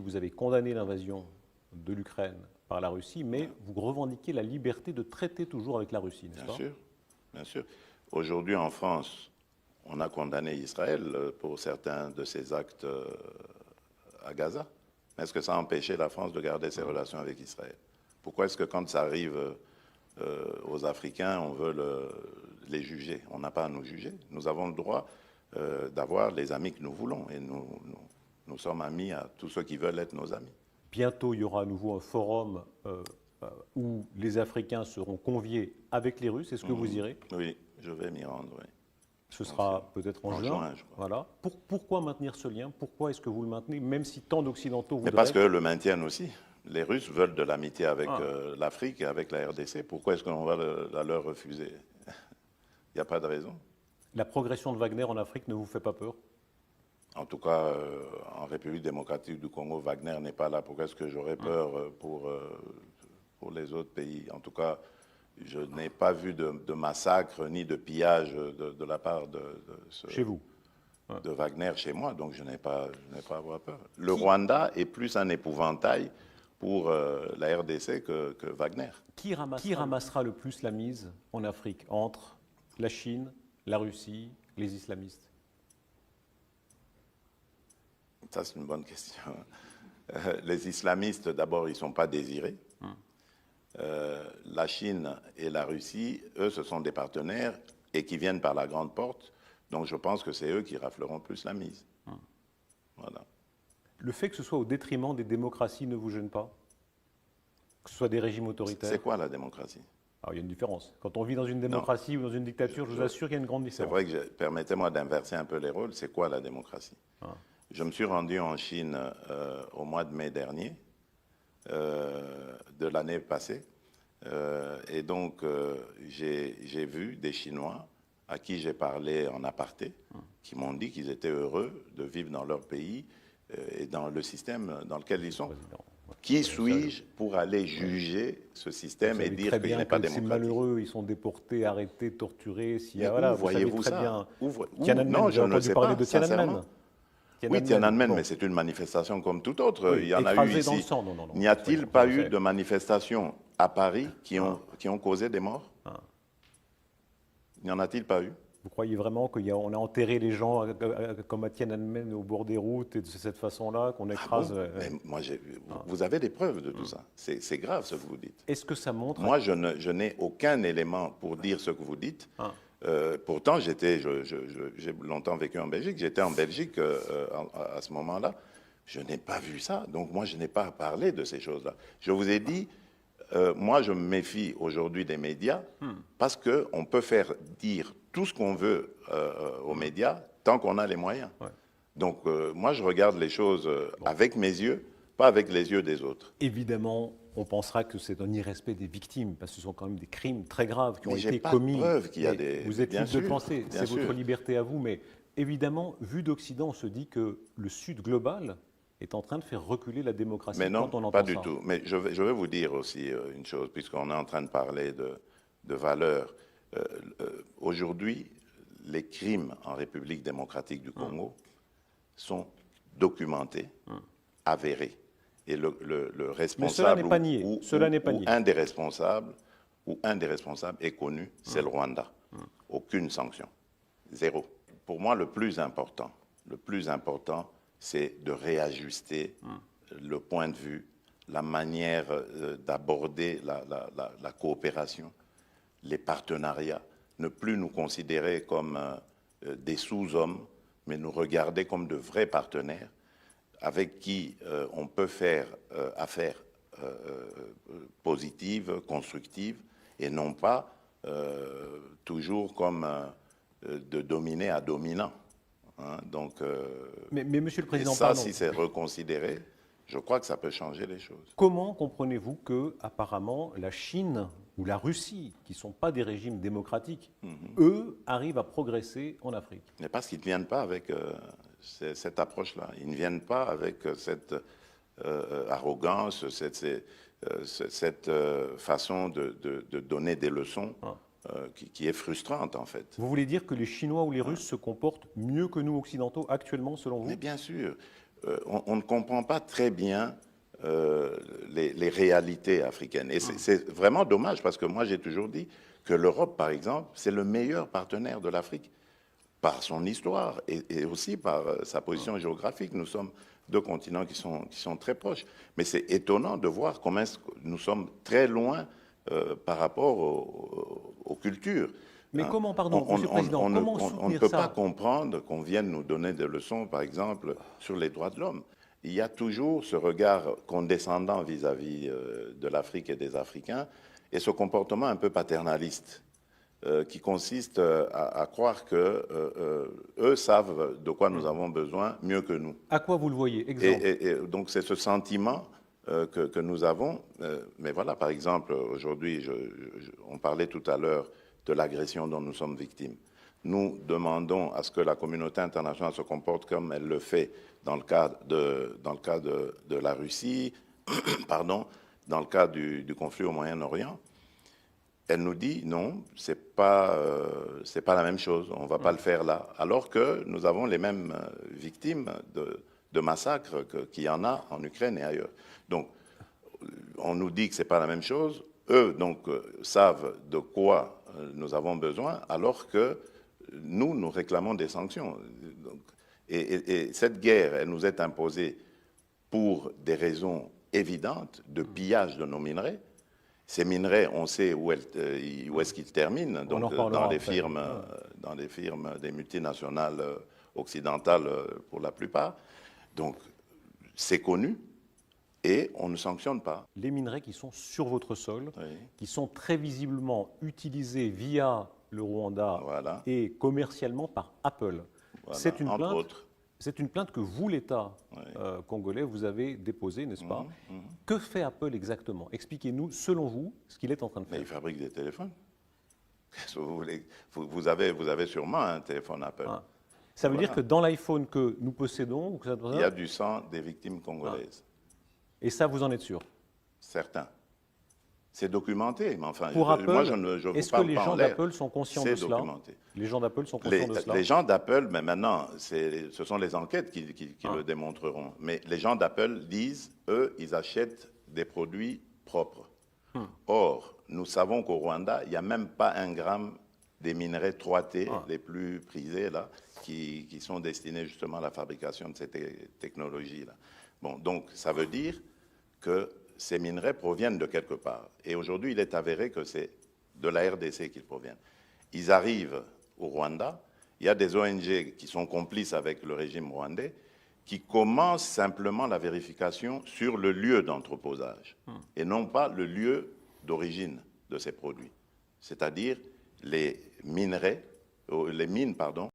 vous avez condamné l'invasion de l'Ukraine par la Russie, mais vous revendiquez la liberté de traiter toujours avec la Russie, n'est-ce Bien pas? sûr, bien sûr. Aujourd'hui, en France, on a condamné Israël pour certains de ses actes à Gaza. Mais est-ce que ça a empêché la France de garder ses relations avec Israël? Pourquoi est-ce que quand ça arrive aux Africains, on veut les juger? On n'a pas à nous juger. Nous avons le droit d'avoir les amis que nous voulons. Et nous sommes amis à tous ceux qui veulent être nos amis. Bientôt, il y aura à nouveau un forum où les Africains seront conviés avec les Russes. Est-ce que vous irez? Oui, je vais m'y rendre, oui. Ce sera peut-être en juin. Je crois. Voilà. Pourquoi maintenir ce lien? Pourquoi est-ce que vous le maintenez, même si tant d'Occidentaux voudraient? Mais parce qu'eux le maintiennent aussi. Les Russes veulent de l'amitié avec l'Afrique et avec la RDC. Pourquoi est-ce qu'on va la leur refuser? Il n'y a pas de raison. La progression de Wagner en Afrique ne vous fait pas peur? En tout cas, en République démocratique du Congo, Wagner n'est pas là. Pourquoi est-ce que j'aurais peur pour les autres pays? En tout cas, je n'ai pas vu de massacre ni de pillage de la part Chez vous? de Wagner chez moi, donc je n'ai pas à avoir peur. Le Rwanda est plus un épouvantail pour la RDC que Wagner. Qui ramassera le plus la mise en Afrique entre la Chine, la Russie, les islamistes? Ça, c'est une bonne question. Les islamistes, d'abord, ils ne sont pas désirés. La Chine et la Russie, eux, ce sont des partenaires et qui viennent par la grande porte. Donc je pense que c'est eux qui rafleront plus la mise. Voilà. Le fait que ce soit au détriment des démocraties ne vous gêne pas? Que ce soit des régimes autoritaires? C'est quoi la démocratie? Alors, il y a une différence. Quand on vit dans une démocratie ou dans une dictature, je vous assure qu'il y a une grande C'est différence. vrai que, permettez-moi d'inverser un peu les rôles, c'est quoi la démocratie? Je me suis rendu en Chine au mois de mai dernier, de l'année passée, et donc j'ai vu des Chinois à qui j'ai parlé en aparté, qui m'ont dit qu'ils étaient heureux de vivre dans leur pays et dans le système dans lequel ils sont. Qui suis-je pour aller juger ce système et dire qu'il n'est pas démocratique? C'est malheureux, ils sont déportés, arrêtés, torturés. Voilà, voyez-vous ça? Non, je ne sais pas, de Tiananmen. Oui, Tiananmen, mais c'est une manifestation comme toute autre. Oui, il y en a eu ici. N'y a-t-il pas eu de manifestations à Paris qui ont causé des morts? N'y en a-t-il pas eu? Vous croyez vraiment qu'on a enterré les gens comme à Tiananmen au bord des routes et de cette façon-là qu'on écrase? Mais moi, vous avez des preuves de tout ça. C'est grave ce que vous dites. Est-ce que ça montre? Moi, je n'ai aucun élément pour dire ce que vous dites. Pourtant, j'ai longtemps vécu en Belgique. J'étais en Belgique à ce moment-là. Je n'ai pas vu ça. Donc moi, je n'ai pas parlé de ces choses-là. Je vous ai dit, moi, je me méfie aujourd'hui des médias parce qu'on peut faire dire tout ce qu'on veut aux médias tant qu'on a les moyens. Donc moi, je regarde les choses avec mes yeux, pas avec les yeux des autres. Évidemment, on pensera que c'est un irrespect des victimes, parce que ce sont quand même des crimes très graves qui ont été pas commis. De preuve qu'il y a des... Vous êtes libre de penser, c'est votre liberté à vous, mais évidemment, vu d'Occident, on se dit que le Sud global est en train de faire reculer la démocratie. Mais non, quand on entend pas du ça. tout. Mais je vais vous dire aussi une chose, puisqu'on est en train de parler de valeurs. Aujourd'hui, les crimes en République démocratique du Congo sont documentés, avérés. Et le responsable ou un des responsables est connu, c'est le Rwanda. Aucune sanction. Zéro. Pour moi, le plus important, c'est de réajuster le point de vue, la manière d'aborder la coopération, les partenariats, ne plus nous considérer comme des sous-hommes, mais nous regarder comme de vrais partenaires avec qui on peut faire affaire positive, constructive, et non pas toujours comme de dominé à dominant. Donc, mais Monsieur le Président, et ça, si c'est reconsidéré, je crois que ça peut changer les choses. Comment comprenez-vous que, apparemment, la Chine ou la Russie, qui ne sont pas des régimes démocratiques, eux, arrivent à progresser en Afrique? Mais parce qu'ils ne viennent pas avec cette approche-là. Ils ne viennent pas avec cette arrogance, cette façon de donner des leçons qui est frustrante, en fait. Vous voulez dire que les Chinois ou les Russes se comportent mieux que nous, Occidentaux, actuellement, selon vous? Mais bien sûr. on ne comprend pas très bien les réalités africaines. Et c'est vraiment dommage parce que moi j'ai toujours dit que l'Europe, par exemple, c'est le meilleur partenaire de l'Afrique par son histoire et aussi par sa position géographique. Nous sommes deux continents qui sont très proches. Mais c'est étonnant de voir comment nous sommes très loin par rapport aux cultures. Mais comment, pardon, Monsieur le Président, comment soutenir ça? On ne peut pas comprendre qu'on vienne nous donner des leçons, par exemple, sur les droits de l'homme. Il y a toujours ce regard condescendant vis-à-vis de l'Afrique et des Africains et ce comportement un peu paternaliste qui consiste à croire qu'eux savent de quoi nous avons besoin mieux que nous. À quoi vous le voyez? Exemple. Et donc c'est ce sentiment que nous avons. Mais voilà, par exemple, aujourd'hui, on parlait tout à l'heure de l'agression dont nous sommes victimes. Nous demandons à ce que la communauté internationale se comporte comme elle le fait dans le cas de la Russie, pardon, dans le cas du conflit au Moyen-Orient. Elle nous dit non, c'est pas la même chose, on va pas le faire là. Alors que nous avons les mêmes victimes de massacres qu'il y en a en Ukraine et ailleurs. Donc, on nous dit que c'est pas la même chose. Eux, donc, savent de quoi nous avons besoin, alors que nous réclamons des sanctions. Donc, et cette guerre, elle nous est imposée pour des raisons évidentes de pillage de nos minerais. Ces minerais, on sait où est-ce qu'ils terminent, donc dans les firmes, des multinationales occidentales pour la plupart. Donc, c'est connu. Et on ne sanctionne pas. Les minerais qui sont sur votre sol, oui, qui sont très visiblement utilisés via le Rwanda voilà, et commercialement par Apple. Voilà, c'est une entre plainte. Autres. C'est une plainte que vous, l'État Oui. Congolais, vous avez déposée, n'est-ce pas? Que fait Apple exactement? Expliquez-nous, selon vous, ce qu'il est en train de faire. Mais il fabrique des téléphones. Qu'est-ce que vous voulez? Vous avez sûrement un téléphone Apple. Ah. Ça veut dire que dans l'iPhone que nous possédons, il y a du sang des victimes congolaises. Et ça, vous en êtes sûr? Certains. C'est documenté, mais enfin, pour Apple, moi, je ne vous est-ce que parle les pas gens en l'air. d'Apple sont conscients de C'est cela? documenté. Les gens d'Apple sont conscients de cela? Les gens d'Apple, mais maintenant, ce sont les enquêtes qui le démontreront. Mais les gens d'Apple disent, eux, ils achètent des produits propres. Or, nous savons qu'au Rwanda, il n'y a même pas un gramme des minerais 3T les plus prisés, là, qui sont destinés justement à la fabrication de ces technologies-là. Bon, donc, ça veut dire que ces minerais proviennent de quelque part. Et aujourd'hui, il est avéré que c'est de la RDC qu'ils proviennent. Ils arrivent au Rwanda, il y a des ONG qui sont complices avec le régime rwandais, qui commencent simplement la vérification sur le lieu d'entreposage, et non pas le lieu d'origine de ces produits. C'est-à-dire les mines, pardon,